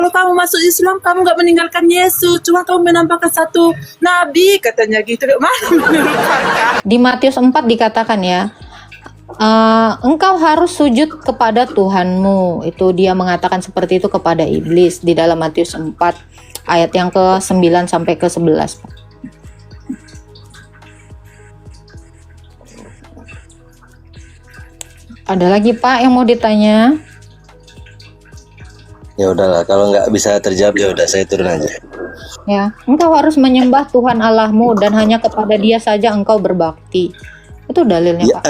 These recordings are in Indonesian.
kalau kamu masuk Islam, kamu nggak meninggalkan Yesus, cuma kamu menambahkan satu nabi, katanya gitu. Mana menurut kakak? Di Matius 4 dikatakan ya, engkau harus sujud kepada Tuhanmu. Itu dia mengatakan seperti itu kepada iblis di dalam Matius 4 ayat yang ke-9 sampai ke-11. Ada lagi Pak yang mau ditanya? Ya udahlah, kalau nggak bisa terjawab ya udah saya turun aja. Ya, engkau harus menyembah Tuhan Allahmu dan hanya kepada Dia saja engkau berbakti. Itu dalilnya Ya Pak.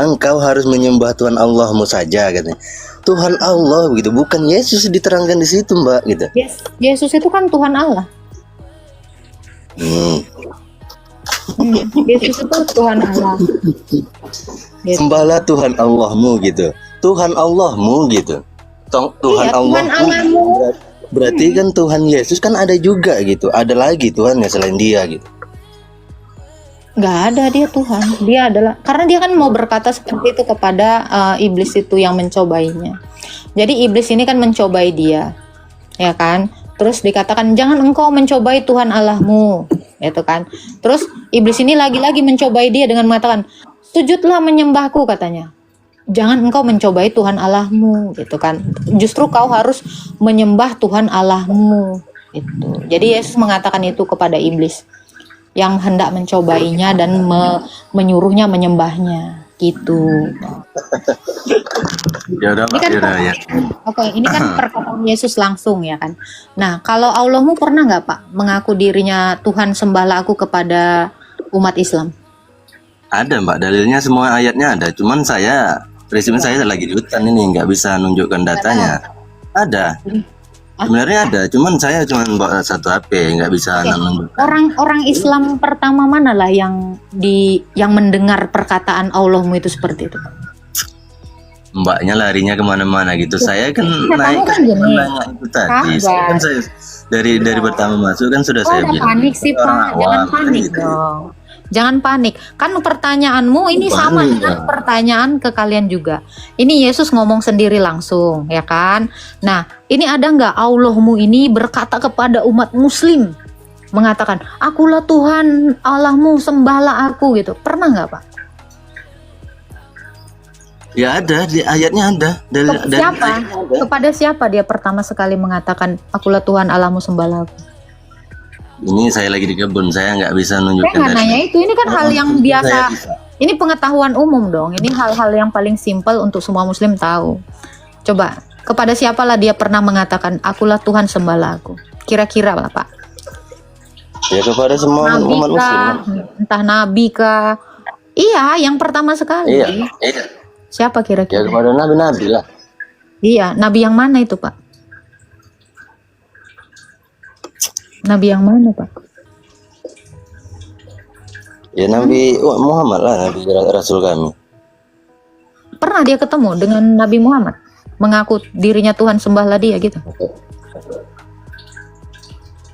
engkau harus menyembah Tuhan Allahmu saja katanya. Tuhan Allah gitu, bukan Yesus diterangkan di situ Mbak gitu. Yesus itu kan Tuhan Allah. Yesus itu Tuhan Allah. Gitu. Sembahlah Tuhan Allahmu gitu. Tuhan Allahmu gitu. Tuhan Iya, Allah. Tuhan Allahmu. Berarti kan Tuhan Yesus kan ada juga gitu. Ada lagi Tuhan ya selain Dia gitu. Nggak ada, dia Tuhan. Dia adalah, karena dia kan mau berkata seperti itu kepada iblis itu yang mencobainya. Jadi iblis ini kan mencobai dia, ya kan? Terus dikatakan jangan engkau mencobai Tuhan Allahmu, gitu kan? Terus iblis ini lagi-lagi mencobai dia dengan mengatakan sujudlah menyembahku, katanya. Jangan engkau mencobai Tuhan Allahmu, gitu kan? Justru kau harus menyembah Tuhan Allahmu, gitu. Jadi Yesus mengatakan itu kepada iblis yang hendak mencobainya dan menyuruhnya menyembahnya, gitu. Ya udah Ini Pak, kan ya udah ya. Oke, ini kan perkataan Yesus langsung ya kan. Nah, kalau Allahmu pernah nggak Pak mengaku dirinya Tuhan sembahlah aku kepada umat Islam? Ada Mbak, dalilnya semua ayatnya ada. Cuman prinsipnya saya lagi di hutan ini nggak bisa nunjukkan datanya. Ada. Sebenarnya ada, cuman saya cuma bawa satu HP, nggak bisa nunjukkan. Orang Islam pertama mana lah yang mendengar perkataan Allahmu itu seperti itu? Mbaknya larinya kemana-mana gitu. Saya kan Kamu naik kan ke gini. nanya itu tadi. Saya dari pertama masuk kan sudah saya Jangan bilang. panik sih orang Pak, jangan awam, panik gitu. dong. Jangan panik, kan pertanyaanmu ini sama dengan pertanyaan ke kalian juga. Ini Yesus ngomong sendiri langsung, ya kan? Nah, ini ada nggak Allahmu ini berkata kepada umat Muslim, mengatakan, akulah Tuhan Allahmu, sembahlah aku gitu. Pernah nggak Pak? Ya ada, di ayatnya ada. Siapa? Kepada siapa dia pertama sekali mengatakan, akulah Tuhan Allahmu, sembahlah aku? Ini saya lagi di kebun, saya nggak bisa Saya nunjukkan. nggak nanya itu, ini kan hal yang biasa. Saya bisa. Ini pengetahuan umum dong. Ini hal-hal yang paling simpel untuk semua muslim tahu. Coba, kepada siapalah dia pernah mengatakan, akulah Tuhan sembahlah aku? Kira-kira lah Pak. Ya kepada semua Nabi umat Muslim. kah? Entah nabi kah? Iya, yang pertama sekali. Iya. Siapa Ya kira-kira? kepada nabi-nabi lah. Iya, nabi yang mana itu Pak? Nabi yang mana Pak? Ya Nabi Muhammad lah, Nabi Rasul kami. Pernah dia ketemu dengan Nabi Muhammad? Mengaku dirinya Tuhan, sembahlah dia gitu?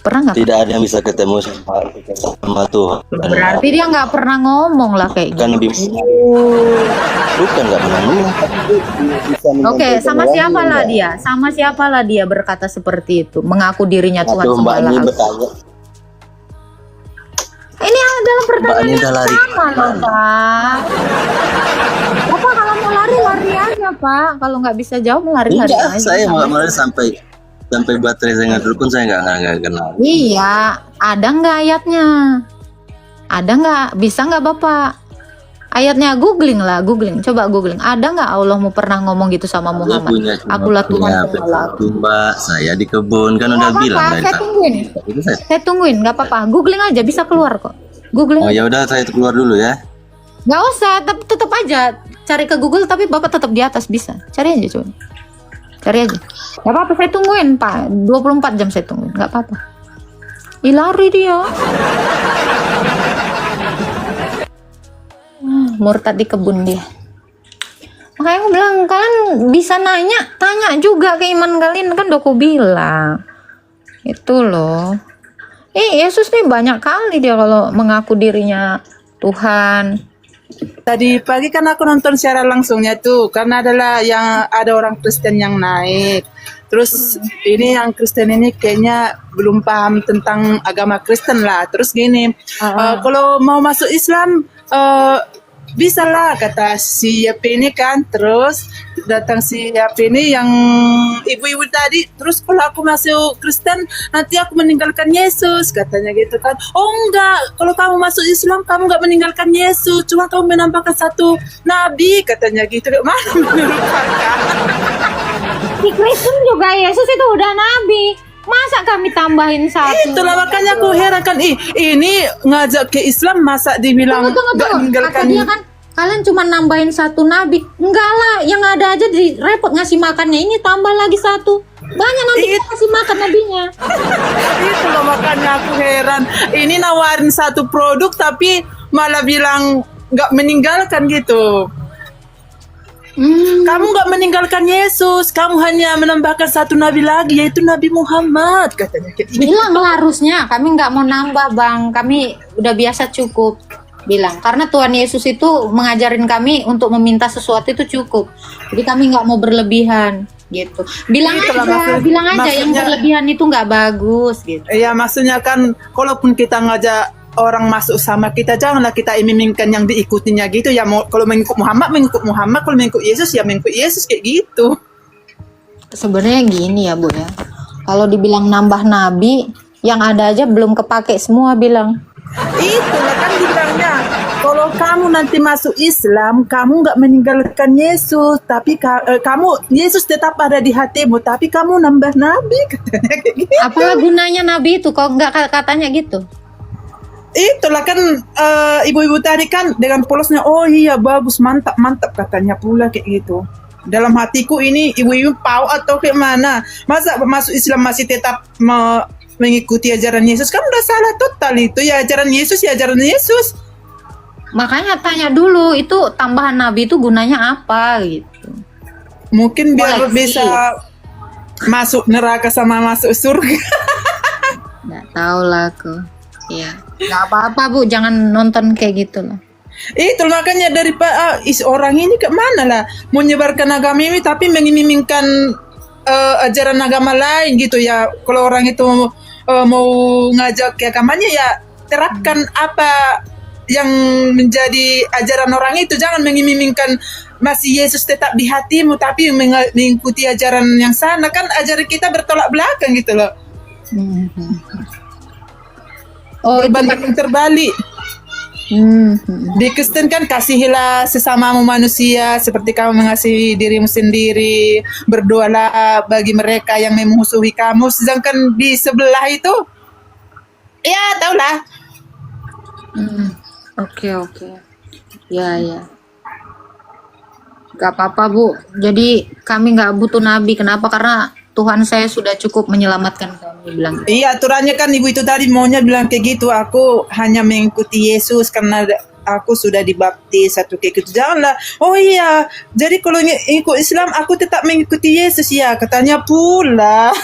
Pernah nggak Pak? Tidak ada yang bisa ketemu sama Tuhan. Berarti dia nggak pernah ngomong lah kayak Bukan Nabi gitu. Bukan nggak pernah ngomong. Oke, sama siapalah dia? Sama siapalah dia berkata seperti itu, mengaku dirinya Tuhan Aduh, Mbak sembahlah ini aku. bertanya. Ini adalah pertanyaan Mbak ini yang udah lari. sama loh Pak. Bapak kalau mau lari aja Pak. Kalau nggak bisa jawab lari-lari Enggak, aja. saya malah sampai baterai saya nggak dulu pun saya nggak kenal. Iya, ada nggak ayatnya? Ada nggak? Bisa nggak Bapak? Ayatnya googling lah, googling. Coba googling. Ada nggak Allahmu pernah ngomong gitu sama Muhammad? Akulah Tuhan sembahlah aku. Mbak, saya di kebun kan udah Nggak bilang apa-apa, dari saya tadi. tungguin. Itu saya. Saya tungguin, nggak apa-apa. Googling aja, bisa keluar kok. Googling. Oh ya udah saya keluar dulu ya. Nggak usah, tetap aja cari ke Google, tapi Bapak tetap di atas bisa. Cari aja coba. Cari aja. Nggak apa-apa, saya tungguin Pak. 24 jam saya tungguin, nggak apa-apa. Ih, lari dia. Murtad di kebun dia. Makanya aku bilang, kalian bisa tanya juga ke iman kalian, kan udah aku bilang. Itu loh. Yesus nih banyak kali dia kalau mengaku dirinya Tuhan. Tadi pagi kan aku nonton secara langsungnya tuh, karena ada orang Kristen yang naik. Terus ini yang Kristen ini kayaknya belum paham tentang agama Kristen lah. Terus gini, kalau mau masuk Islam bisa lah kata si Yapi ini kan. Terus datang si Yapi ini yang ibu-ibu tadi. Terus kalau aku masuk Kristen nanti aku meninggalkan Yesus katanya gitu kan. Oh enggak, kalau kamu masuk Islam kamu enggak meninggalkan Yesus, cuma kamu menambahkan satu nabi katanya gitu. Mana menurut kakak? Di Kristen juga Yesus itu udah nabi. Masa kami tambahin satu? Itulah makanya aku heran kan, ini ngajak ke Islam masa dibilang Tunggu, nggak tunggu. Kata meninggalkan. dia kan kalian cuma nambahin satu nabi. Enggak lah, yang ada aja di repot ngasih makannya. Ini tambah lagi satu. Banyak nanti kita kasih makan nabinya. Itulah makanya aku heran. Ini nawarin satu produk tapi malah bilang nggak meninggalkan gitu. Kamu nggak meninggalkan Yesus, kamu hanya menambahkan satu nabi lagi, yaitu Nabi Muhammad katanya. Bilang lah harusnya, kami nggak mau nambah bang, kami udah biasa cukup. Bilang, karena Tuhan Yesus itu mengajarin kami untuk meminta sesuatu itu cukup. Jadi kami nggak mau berlebihan gitu. Bilang aja, bilang aja yang berlebihan itu nggak bagus gitu. Iya, maksudnya kan, kalaupun kita ngajak orang masuk sama kita, janganlah kita iming-imingkan yang diikutinya gitu ya. Kalau mengikut Muhammad, kalau mengikut Yesus ya mengikut Yesus kayak gitu. Sebenarnya gini ya Bu ya, kalau dibilang nambah nabi, yang ada aja belum kepake semua bilang. Itulah kan dibilangnya, kalau kamu nanti masuk Islam, kamu nggak meninggalkan Yesus, tapi kamu Yesus tetap ada di hatimu, tapi kamu nambah nabi katanya kayak gitu. Apalah gunanya nabi itu kok nggak katanya gitu? Itulah kan ibu-ibu tadi kan dengan polosnya, oh iya bagus, mantap katanya pula kayak gitu. Dalam hatiku ini ibu-ibu pau atau kayak mana? Masa masuk Islam masih tetap mengikuti ajaran Yesus? Kan udah salah total itu, ya ajaran Yesus ya ajaran Yesus. Makanya tanya dulu itu tambahan nabi itu gunanya apa gitu. Mungkin biar Koleksi. bisa masuk neraka sama masuk surga. Nggak tahu lah aku. Iya. Nggak apa-apa Bu, jangan nonton kayak gitu lah. Itu makanya dari orang ini ke mana lah menyebarkan agama ini tapi mengiming-imingkan ajaran agama lain gitu ya. Kalau orang itu mau ngajak ke agamanya ya terapkan apa yang menjadi ajaran orang itu, jangan mengiming-imingkan masih Yesus tetap di hatimu tapi mengikuti ajaran yang sana, kan ajaran kita bertolak belakang gitu loh. Oh, Terbalik. Di Kristen kan kasihilah sesamamu manusia seperti kamu mengasihi dirimu sendiri, berdoalah bagi mereka yang memusuhi kamu. Sedangkan di sebelah itu, ya taulah. Oke. Ya. Gak apa-apa Bu. Jadi kami nggak butuh nabi. Kenapa? Karena Tuhan saya sudah cukup menyelamatkan kami, bilang. Iya, aturannya kan ibu itu tadi maunya bilang kayak gitu. Aku hanya mengikuti Yesus karena aku sudah dibaptis satu kayak gitu. Janganlah. Oh iya, jadi kalau ikut Islam aku tetap mengikuti Yesus ya, katanya pula.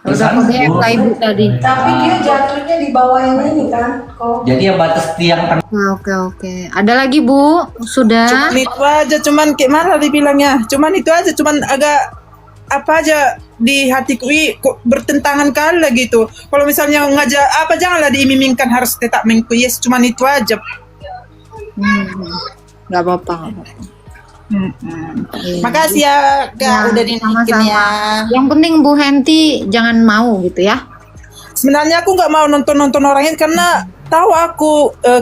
Udah pakai apa ibu tadi? Tapi dia jatuhnya di bawah yang ini kan, kok. Jadi ya batas tiang Oke. Ada lagi Bu? Sudah? Cuman itu aja, cuman kayak mana dibilangnya? Cuman itu aja, cuman agak apa aja di hatiku kok bertentangan kali gitu. Kalau misalnya ngajak apa, janganlah diiming-imingkan harus tetap mengikuti Yesus, cuman itu aja. Gak apa-apa. Makasih ya Kak, udah dinaikin sama-sama. ya. Yang penting Bu Henti jangan mau gitu ya. Sebenarnya aku nggak mau nonton orang ini karena tahu aku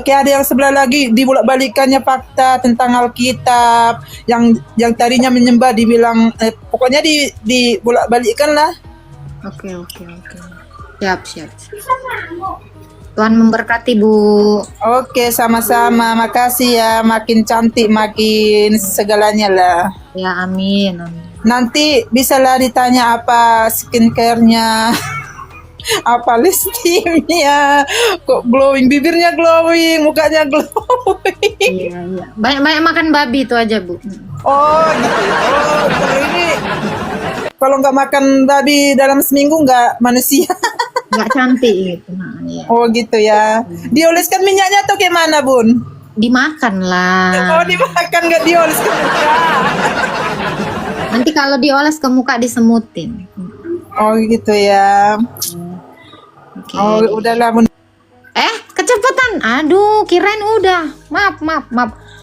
kayak ada yang sebelah lagi dibolak-balikannya fakta tentang Alkitab yang tadinya menyembah dibilang pokoknya dibolak-balikkan lah. Oke. Siap. Tuhan memberkati Bu. Oke, sama-sama. Makasih ya, makin cantik makin segalanya lah. Ya amin. Nanti bisalah ditanya apa skincare-nya. Apa lipstiknya, kok glowing, bibirnya glowing, mukanya glowing. Iya. Banyak makan babi itu aja Bu. Oh gitu. Oh, kalau ini kalau nggak makan babi dalam seminggu nggak manusia. Nggak cantik gitu. Nah, iya. Oh gitu ya. Dioleskan minyaknya atau kayak mana Bun? Dimakan lah. Oh dimakan, nggak dioleskan muka. Nanti kalau dioles ke muka disemutin. Oh gitu ya. Oke. Oh udahlah. Kecepatan. Aduh, kirain udah. Maaf.